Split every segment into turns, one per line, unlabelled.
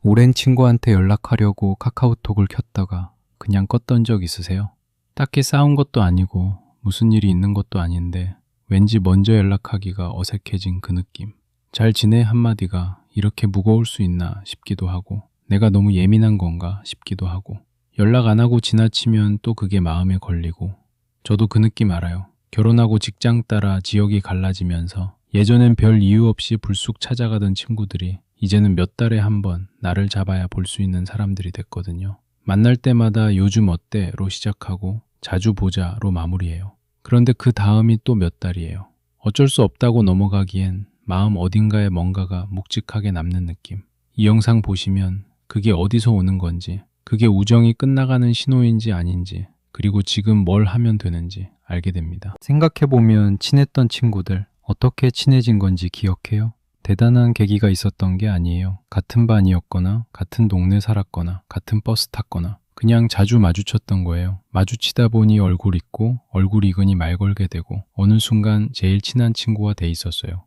오랜 친구한테 연락하려고 카카오톡을 켰다가 그냥 껐던 적 있으세요? 딱히 싸운 것도 아니고 무슨 일이 있는 것도 아닌데 왠지 먼저 연락하기가 어색해진 그 느낌. 잘 지내 한마디가 이렇게 무거울 수 있나 싶기도 하고 내가 너무 예민한 건가 싶기도 하고 연락 안 하고 지나치면 또 그게 마음에 걸리고 저도 그 느낌 알아요. 결혼하고 직장 따라 지역이 갈라지면서 예전엔 별 이유 없이 불쑥 찾아가던 친구들이 이제는 몇 달에 한 번 나를 잡아야 볼 수 있는 사람들이 됐거든요. 만날 때마다 요즘 어때?로 시작하고 자주 보자로 마무리해요. 그런데 그 다음이 또 몇 달이에요. 어쩔 수 없다고 넘어가기엔 마음 어딘가에 뭔가가 묵직하게 남는 느낌. 이 영상 보시면 그게 어디서 오는 건지, 그게 우정이 끝나가는 신호인지 아닌지, 그리고 지금 뭘 하면 되는지 알게 됩니다. 생각해보면 친했던 친구들 어떻게 친해진 건지 기억해요? 대단한 계기가 있었던 게 아니에요. 같은 반이었거나 같은 동네 살았거나 같은 버스 탔거나 그냥 자주 마주쳤던 거예요. 마주치다 보니 얼굴 잊고 얼굴 익으니 말 걸게 되고 어느 순간 제일 친한 친구가 돼 있었어요.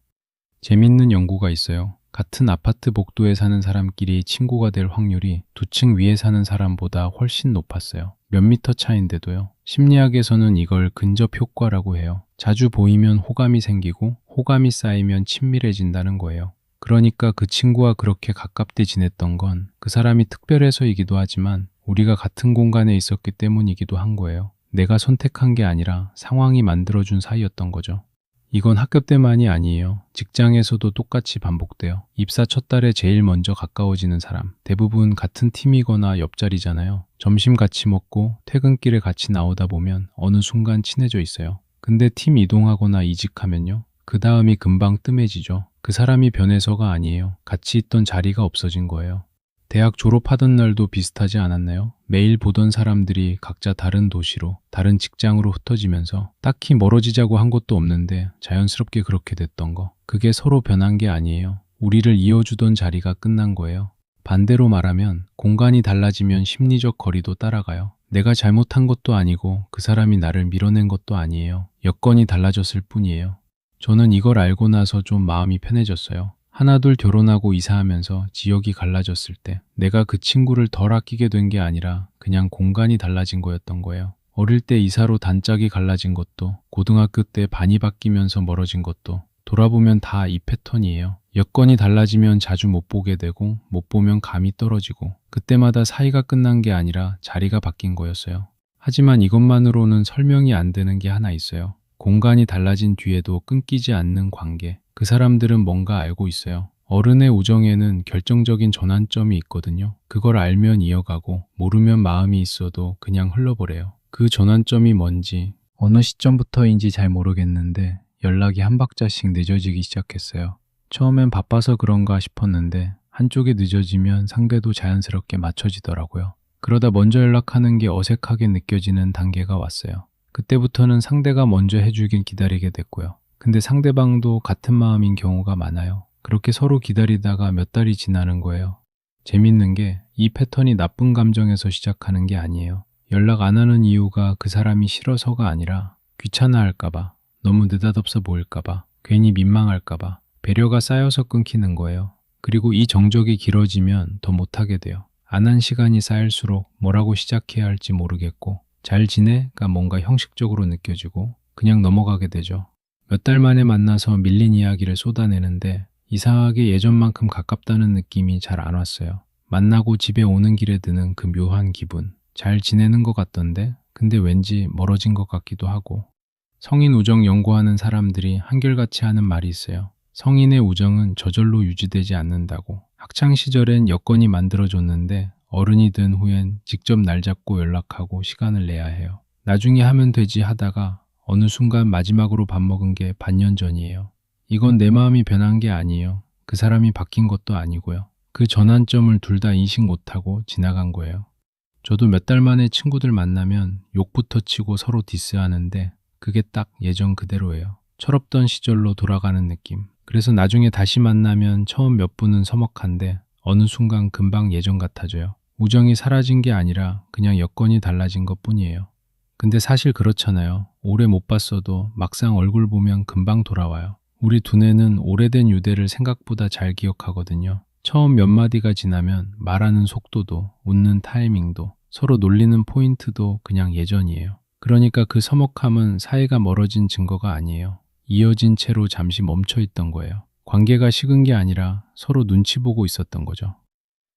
재밌는 연구가 있어요. 같은 아파트 복도에 사는 사람끼리 친구가 될 확률이 두 층 위에 사는 사람보다 훨씬 높았어요. 몇 미터 차인데도요. 심리학에서는 이걸 근접 효과라고 해요. 자주 보이면 호감이 생기고 호감이 쌓이면 친밀해진다는 거예요. 그러니까 그 친구와 그렇게 가깝게 지냈던 건 그 사람이 특별해서이기도 하지만 우리가 같은 공간에 있었기 때문이기도 한 거예요. 내가 선택한 게 아니라 상황이 만들어준 사이였던 거죠. 이건 학교 때만이 아니에요. 직장에서도 똑같이 반복돼요. 입사 첫 달에 제일 먼저 가까워지는 사람. 대부분 같은 팀이거나 옆자리잖아요. 점심 같이 먹고 퇴근길에 같이 나오다 보면 어느 순간 친해져 있어요. 근데 팀 이동하거나 이직하면요. 그 다음이 금방 뜸해지죠. 그 사람이 변해서가 아니에요. 같이 있던 자리가 없어진 거예요. 대학 졸업하던 날도 비슷하지 않았나요? 매일 보던 사람들이 각자 다른 도시로, 다른 직장으로 흩어지면서 딱히 멀어지자고 한 것도 없는데 자연스럽게 그렇게 됐던 거. 그게 서로 변한 게 아니에요. 우리를 이어주던 자리가 끝난 거예요. 반대로 말하면 공간이 달라지면 심리적 거리도 따라가요. 내가 잘못한 것도 아니고 그 사람이 나를 밀어낸 것도 아니에요. 여건이 달라졌을 뿐이에요. 저는 이걸 알고 나서 좀 마음이 편해졌어요. 하나둘 결혼하고 이사하면서 지역이 갈라졌을 때 내가 그 친구를 덜 아끼게 된 게 아니라 그냥 공간이 달라진 거였던 거예요. 어릴 때 이사로 단짝이 갈라진 것도 고등학교 때 반이 바뀌면서 멀어진 것도 돌아보면 다 이 패턴이에요. 여건이 달라지면 자주 못 보게 되고 못 보면 감이 떨어지고 그때마다 사이가 끝난 게 아니라 자리가 바뀐 거였어요. 하지만 이것만으로는 설명이 안 되는 게 하나 있어요. 공간이 달라진 뒤에도 끊기지 않는 관계. 그 사람들은 뭔가 알고 있어요. 어른의 우정에는 결정적인 전환점이 있거든요. 그걸 알면 이어가고 모르면 마음이 있어도 그냥 흘러버려요. 그 전환점이 뭔지 어느 시점부터인지 잘 모르겠는데 연락이 한 박자씩 늦어지기 시작했어요. 처음엔 바빠서 그런가 싶었는데 한쪽이 늦어지면 상대도 자연스럽게 맞춰지더라고요. 그러다 먼저 연락하는 게 어색하게 느껴지는 단계가 왔어요. 그때부터는 상대가 먼저 해주길 기다리게 됐고요. 근데 상대방도 같은 마음인 경우가 많아요. 그렇게 서로 기다리다가 몇 달이 지나는 거예요. 재밌는 게 이 패턴이 나쁜 감정에서 시작하는 게 아니에요. 연락 안 하는 이유가 그 사람이 싫어서가 아니라 귀찮아할까봐, 너무 느닷없어 보일까봐, 괜히 민망할까봐, 배려가 쌓여서 끊기는 거예요. 그리고 이 정적이 길어지면 더 못하게 돼요. 안 한 시간이 쌓일수록 뭐라고 시작해야 할지 모르겠고 잘 지내가 뭔가 형식적으로 느껴지고 그냥 넘어가게 되죠. 몇 달 만에 만나서 밀린 이야기를 쏟아내는데 이상하게 예전만큼 가깝다는 느낌이 잘 안 왔어요. 만나고 집에 오는 길에 드는 그 묘한 기분. 잘 지내는 것 같던데 근데 왠지 멀어진 것 같기도 하고. 성인 우정 연구하는 사람들이 한결같이 하는 말이 있어요. 성인의 우정은 저절로 유지되지 않는다고. 학창시절엔 여건이 만들어줬는데 어른이 된 후엔 직접 날 잡고 연락하고 시간을 내야 해요. 나중에 하면 되지 하다가 어느 순간 마지막으로 밥 먹은 게 반년 전이에요. 이건 내 마음이 변한 게 아니에요. 그 사람이 바뀐 것도 아니고요. 그 전환점을 둘 다 인식 못하고 지나간 거예요. 저도 몇 달 만에 친구들 만나면 욕부터 치고 서로 디스하는데 그게 딱 예전 그대로예요. 철없던 시절로 돌아가는 느낌. 그래서 나중에 다시 만나면 처음 몇 분은 서먹한데 어느 순간 금방 예전 같아져요. 우정이 사라진 게 아니라 그냥 여건이 달라진 것 뿐이에요. 근데 사실 그렇잖아요. 오래 못 봤어도 막상 얼굴 보면 금방 돌아와요. 우리 두뇌는 오래된 유대를 생각보다 잘 기억하거든요. 처음 몇 마디가 지나면 말하는 속도도, 웃는 타이밍도, 서로 놀리는 포인트도 그냥 예전이에요. 그러니까 그 서먹함은 사이가 멀어진 증거가 아니에요. 이어진 채로 잠시 멈춰 있던 거예요. 관계가 식은 게 아니라 서로 눈치 보고 있었던 거죠.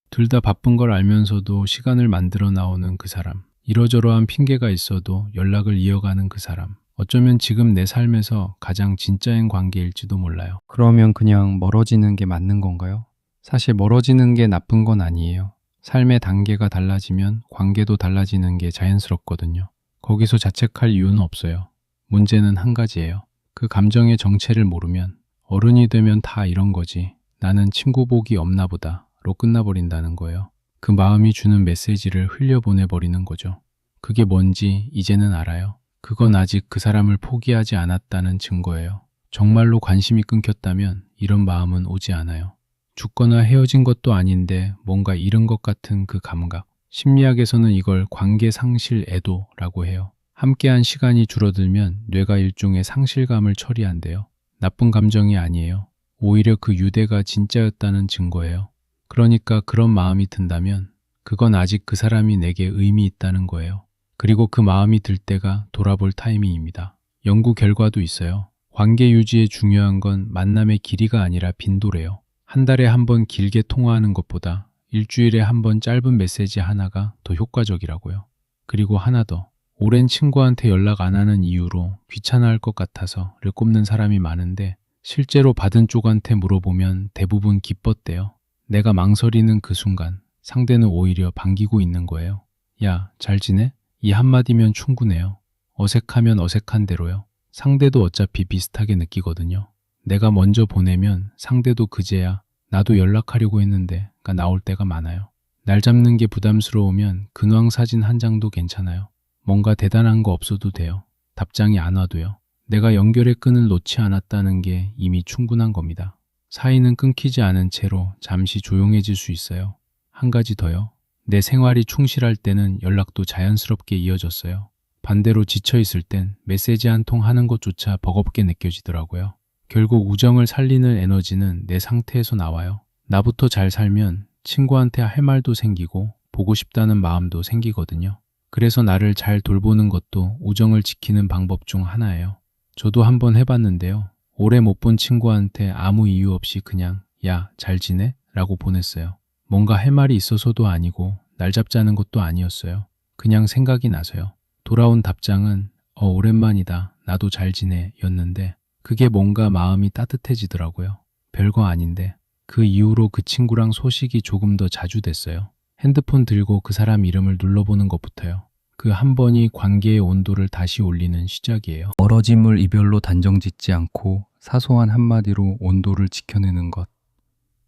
둘 다 바쁜 걸 알면서도 시간을 만들어 나오는 그 사람. 이러저러한 핑계가 있어도 연락을 이어가는 그 사람. 어쩌면 지금 내 삶에서 가장 진짜인 관계일지도 몰라요. 그러면 그냥 멀어지는 게 맞는 건가요? 사실 멀어지는 게 나쁜 건 아니에요. 삶의 단계가 달라지면 관계도 달라지는 게 자연스럽거든요. 거기서 자책할 이유는 없어요. 문제는 한 가지예요. 그 감정의 정체를 모르면 어른이 되면 다 이런 거지. 나는 친구 복이 없나 보다로 끝나버린다는 거예요. 그 마음이 주는 메시지를 흘려보내버리는 거죠. 그게 뭔지 이제는 알아요. 그건 아직 그 사람을 포기하지 않았다는 증거예요. 정말로 관심이 끊겼다면 이런 마음은 오지 않아요. 죽거나 헤어진 것도 아닌데 뭔가 잃은 것 같은 그 감각. 심리학에서는 이걸 관계 상실 애도라고 해요. 함께한 시간이 줄어들면 뇌가 일종의 상실감을 처리한대요. 나쁜 감정이 아니에요. 오히려 그 유대가 진짜였다는 증거예요. 그러니까 그런 마음이 든다면 그건 아직 그 사람이 내게 의미 있다는 거예요. 그리고 그 마음이 들 때가 돌아볼 타이밍입니다. 연구 결과도 있어요. 관계 유지에 중요한 건 만남의 길이가 아니라 빈도래요. 한 달에 한 번 길게 통화하는 것보다 일주일에 한 번 짧은 메시지 하나가 더 효과적이라고요. 그리고 하나 더. 오랜 친구한테 연락 안 하는 이유로 귀찮아할 것 같아서를 꼽는 사람이 많은데 실제로 받은 쪽한테 물어보면 대부분 기뻤대요. 내가 망설이는 그 순간 상대는 오히려 반기고 있는 거예요. 야, 잘 지내? 이 한마디면 충분해요. 어색하면 어색한 대로요. 상대도 어차피 비슷하게 느끼거든요. 내가 먼저 보내면 상대도 그제야 나도 연락하려고 했는데가 나올 때가 많아요. 날 잡는 게 부담스러우면 근황 사진 한 장도 괜찮아요. 뭔가 대단한 거 없어도 돼요. 답장이 안 와도요. 내가 연결의 끈을 놓지 않았다는 게 이미 충분한 겁니다. 사이는 끊기지 않은 채로 잠시 조용해질 수 있어요. 한 가지 더요. 내 생활이 충실할 때는 연락도 자연스럽게 이어졌어요. 반대로 지쳐있을 땐 메시지 한 통 하는 것조차 버겁게 느껴지더라고요. 결국 우정을 살리는 에너지는 내 상태에서 나와요. 나부터 잘 살면 친구한테 할 말도 생기고 보고 싶다는 마음도 생기거든요. 그래서 나를 잘 돌보는 것도 우정을 지키는 방법 중 하나예요. 저도 한번 해봤는데요. 오래 못 본 친구한테 아무 이유 없이 그냥 야, 잘 지내? 라고 보냈어요. 뭔가 할 말이 있어서도 아니고 날 잡자는 것도 아니었어요. 그냥 생각이 나서요. 돌아온 답장은 오랜만이다. 나도 잘 지내 였는데 그게 뭔가 마음이 따뜻해지더라고요. 별거 아닌데 그 이후로 그 친구랑 소식이 조금 더 자주 됐어요. 핸드폰 들고 그 사람 이름을 눌러보는 것부터요. 그 한 번이 관계의 온도를 다시 올리는 시작이에요. 멀어짐을 이별로 단정짓지 않고 사소한 한마디로 온도를 지켜내는 것.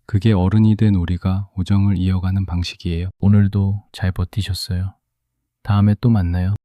그게 어른이 된 우리가 우정을 이어가는 방식이에요. 오늘도 잘 버티셨어요. 다음에 또 만나요.